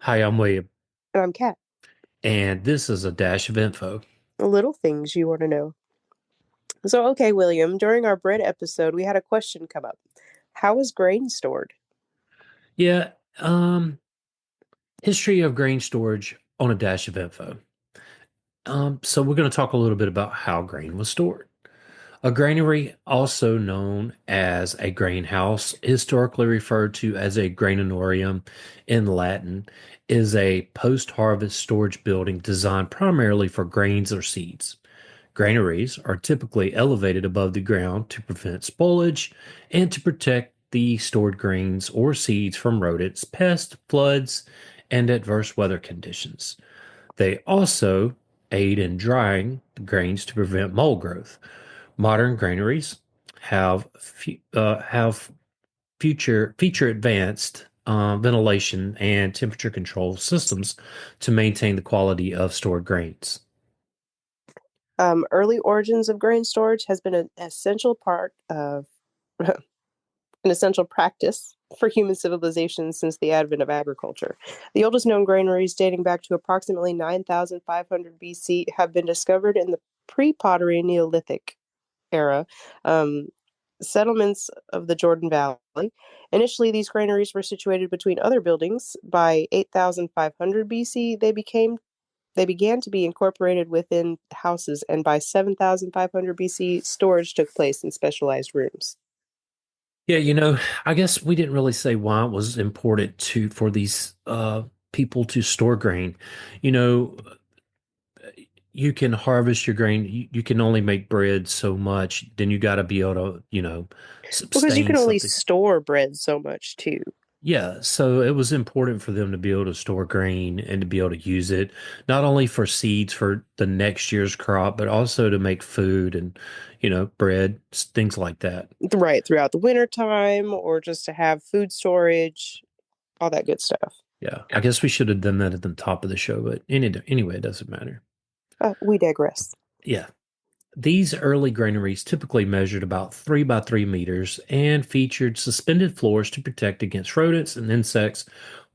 Hi, I'm William, And I'm Kat. and this is a dash of info. Little things you want to know. So, okay, William, during our bread episode, we had a question come up. How is grain stored? Yeah, um, history of grain storage on a dash of info. So we're going to talk a little bit about how grain was stored. A granary, also known as a grain house, historically referred to as a granarium in Latin, is a post-harvest storage building designed primarily for grains or seeds. Granaries are typically elevated above the ground to prevent spoilage and to protect the stored grains or seeds from rodents, pests, floods, and adverse weather conditions. They also aid in drying the grains to prevent mold growth. Modern granaries have feature advanced ventilation and temperature control systems to maintain the quality of stored grains. Early origins of grain storage has been an essential part of an essential practice for human civilization since the advent of agriculture. The oldest known granaries, dating back to approximately 9,500 BC, have been discovered in the pre-pottery Neolithic era um, settlements of the Jordan Valley. Initially, these granaries were situated between other buildings. By 8,500 BC, they began to be incorporated within houses, and by 7,500 BC, storage took place in specialized rooms. Yeah, I guess we didn't really say why it was important to for these people to store grain. You know, you can harvest your grain. You can only make bread so much. Then you got to be able to, Because you sustain can only something. store bread so much too. Yeah, so it was important for them to be able to store grain and to be able to use it, not only for seeds for the next year's crop, but also to make food and, bread, things like that. Right, throughout the winter time, or just to have food storage, all that good stuff. Yeah, I guess we should have done that at the top of the show, but anyway, it doesn't matter. We digress. Yeah. These early granaries typically measured about 3 by 3 meters and featured suspended floors to protect against rodents and insects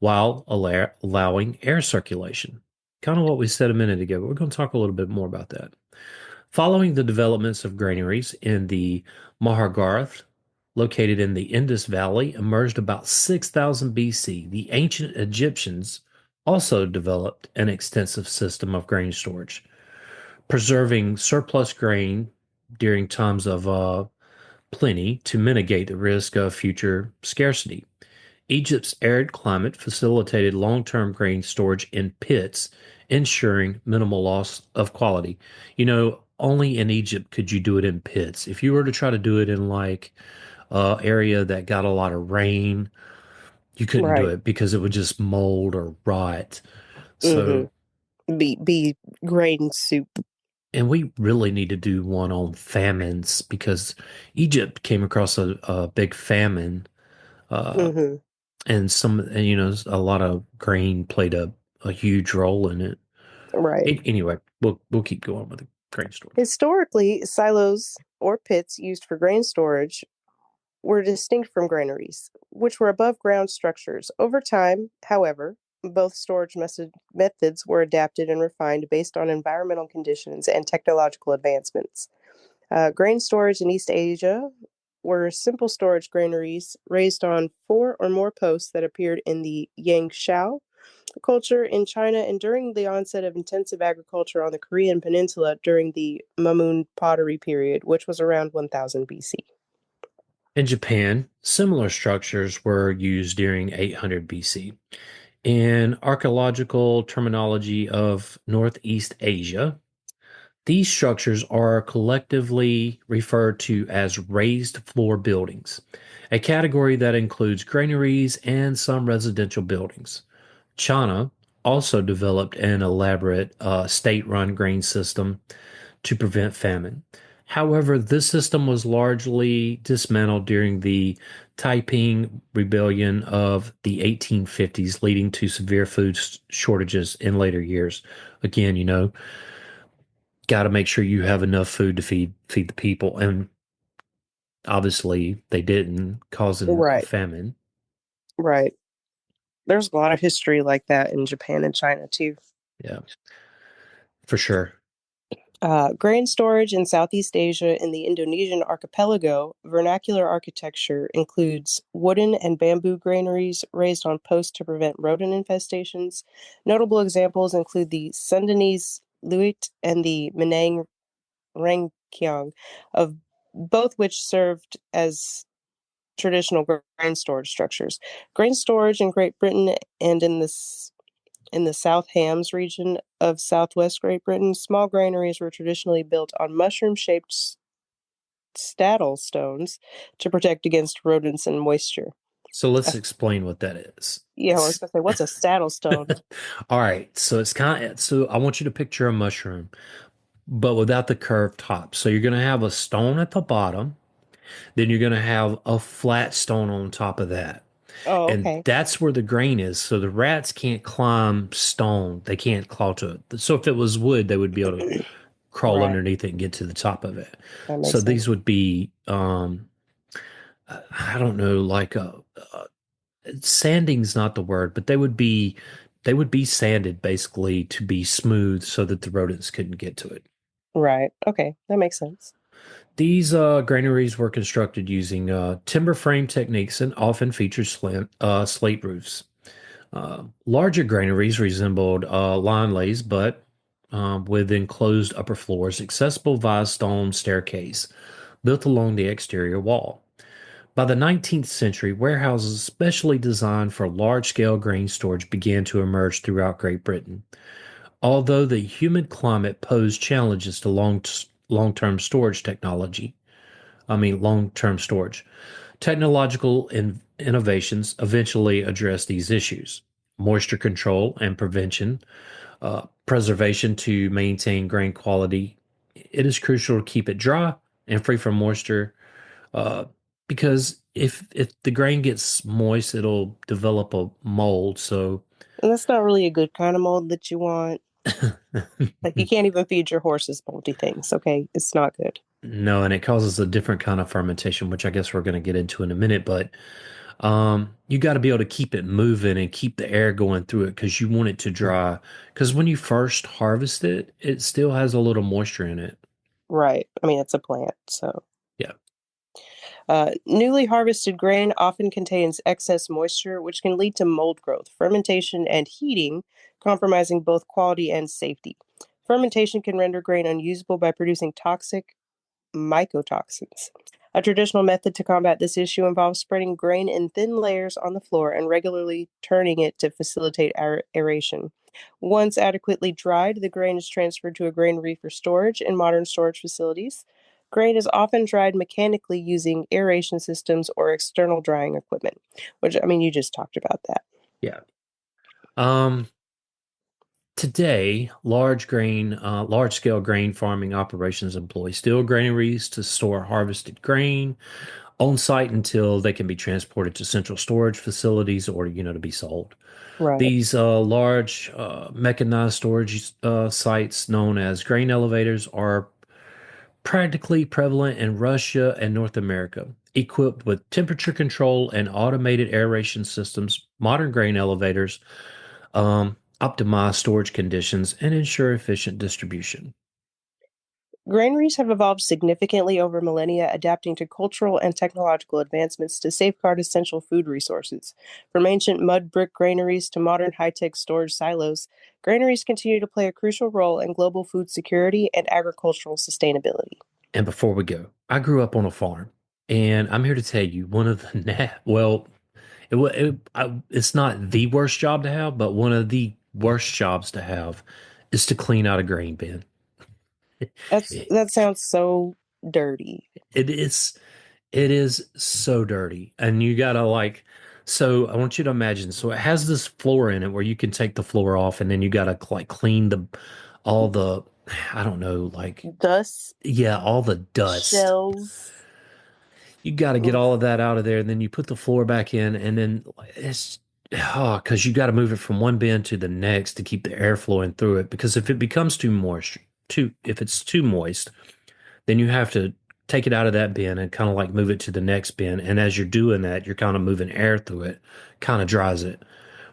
while allowing air circulation. Kind of what we said a minute ago, but we're going to talk a little bit more about that. Following the developments of granaries in the Mahabharata, located in the Indus Valley, emerged about 6000 BC, the ancient Egyptians also developed an extensive system of grain storage preserving surplus grain during times of plenty to mitigate the risk of future scarcity. Egypt's arid climate facilitated long-term grain storage in pits, ensuring minimal loss of quality. Only in Egypt could you do it in pits. If you were to try to do it in like area that got a lot of rain, you couldn't do Right. it because it would just mold or rot. So Mm-hmm. Be grain soup. And we really need to do one on famines because Egypt came across a big famine, uh, Mm-hmm. and a lot of grain played a huge role in it. Right. Anyway, we'll keep going with the grain storage. Historically, silos or pits used for grain storage were distinct from granaries, which were above ground structures. Over time, however, both methods were adapted and refined based on environmental conditions and technological advancements. Grain storage in East Asia were simple storage granaries raised on four or more posts that appeared in the Yangshao culture in China and during the onset of intensive agriculture on the Korean peninsula during the Mamun pottery period, which was around 1000 BC. In Japan, similar structures were used during 800 BC. In archaeological terminology of Northeast Asia, these structures are collectively referred to as raised floor buildings, a category that includes granaries and some residential buildings. China also developed an elaborate state-run grain system to prevent famine. However, this system was largely dismantled during the Taiping Rebellion of the 1850s, leading to severe food shortages in later years. Again, got to make sure you have enough food to feed the people, and obviously they didn't, causing a Right, famine. right. There's a lot of history like that in Japan and China too. Yeah, for sure. Grain storage in Southeast Asia and the Indonesian archipelago, vernacular architecture includes wooden and bamboo granaries raised on posts to prevent rodent infestations. Notable examples include the Sundanese Luit and the Minang Rengkyang, of both which served as traditional grain storage structures. Grain storage in Great Britain and in the South Hams region of southwest Great Britain, small granaries were traditionally built on mushroom-shaped staddle stones to protect against rodents and moisture. So let's Uh, explain what that is. yeah, I was gonna say, what's a saddle stone? All right, so it's kind of so I want you to picture a mushroom, but without the curved top. So you're going to have a stone at the bottom, then you're going to have a flat stone on top of that. Oh, And okay. that's where the grain is. So the rats can't climb stone. They can't claw to it. So if it was wood, they would be able to crawl Right. underneath it and get to the top of it. That So makes these sense. would be, I don't know, sanding's not the word, but they would be sanded basically to be smooth so that the rodents couldn't get to it. Right. Okay. That makes sense. These granaries were constructed using timber frame techniques and often featured slate roofs. Larger granaries resembled lawn lays, but with enclosed upper floors accessible via stone staircase built along the exterior wall. By the 19th century, warehouses specially designed for large-scale grain storage began to emerge throughout Great Britain. Although the humid climate posed challenges to long-term storage technology, long-term storage. Technological innovations eventually address these issues. Moisture control and preservation to maintain grain quality. It is crucial to keep it dry and free from moisture, uh, because if the grain gets moist, it'll develop a mold. So, And that's not really a good kind of mold that you want. Like you can't even feed your horses moldy things. Okay, it's not good. no, and it causes a different kind of fermentation, which I guess we're going to get into in a minute. But you got to be able to keep it moving and keep the air going through it because you want it to dry. Because when you first harvest it, it still has a little moisture in it. Right. I mean, it's a plant, so. Yeah. Newly harvested grain often contains excess moisture, which can lead to mold growth, fermentation, and heating, compromising both quality and safety. Fermentation can render grain unusable by producing toxic mycotoxins. A traditional method to combat this issue involves spreading grain in thin layers on the floor and regularly turning it to facilitate aeration. Once adequately dried, the grain is transferred to a granary for storage in modern storage facilities. Grain is often dried mechanically using aeration systems or external drying equipment, which, I mean, you just talked about that. Yeah. Um, Today, large scale grain farming operations employ steel granaries to store harvested grain on site until they can be transported to central storage facilities or, to be sold. Right. These large mechanized storage sites, known as grain elevators, are practically prevalent in Russia and North America. Equipped with temperature control and automated aeration systems, modern grain elevators optimize storage conditions and ensure efficient distribution. Granaries have evolved significantly over millennia, adapting to cultural and technological advancements to safeguard essential food resources. From ancient mud brick granaries to modern high tech storage silos, granaries continue to play a crucial role in global food security and agricultural sustainability. And before we go, I grew up on a farm, and I'm here to tell you one of the it's not the worst job to have, but one of the worst jobs to have is to clean out a grain bin. It, That sounds so dirty. it is it is so dirty, and you gotta so I want you to imagine. So it has this floor in it where you can take the floor off, and then you gotta like clean the all the I don't know, like, Dust, yeah, all the dust. shells. You got to get Ugh. all of that out of there, and then you put the floor back in, and then it's because you got to move it from one bin to the next to keep the air flowing through it. Because if it becomes too moist, too if it's too moist, then you have to take it out of that bin and kind of like move it to the next bin. And as you're doing that, you're kind of moving air through it, kind of dries it.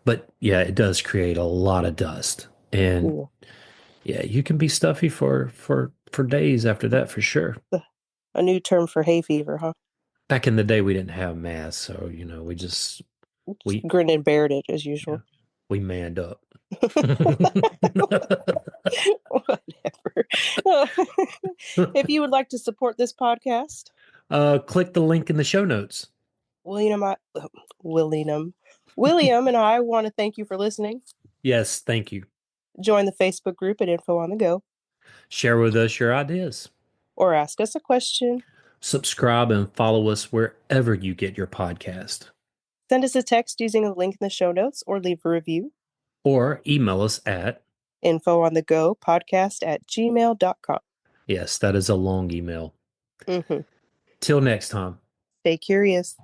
But yeah, it does create a lot of dust. And Ooh, yeah, you can be stuffy for days after that for sure. a new term for hay fever, huh? Back in the day, we didn't have masks, so we just we Grinned and bared it as yeah, usual. we manned up. Whatever. If you would like to support this podcast, Click the link in the show notes. William, William, William, and I want to thank you for listening. Yes, thank you. Join the Facebook group at Info on the Go, Share with us your ideas. or ask us a question. Subscribe and follow us wherever you get your podcast. Send us a text using a link in the show notes, or leave a review. Or email us at, Info on the Go podcast at gmail.com. yes, that is a long email. Mm-hmm. Till next time. Stay curious.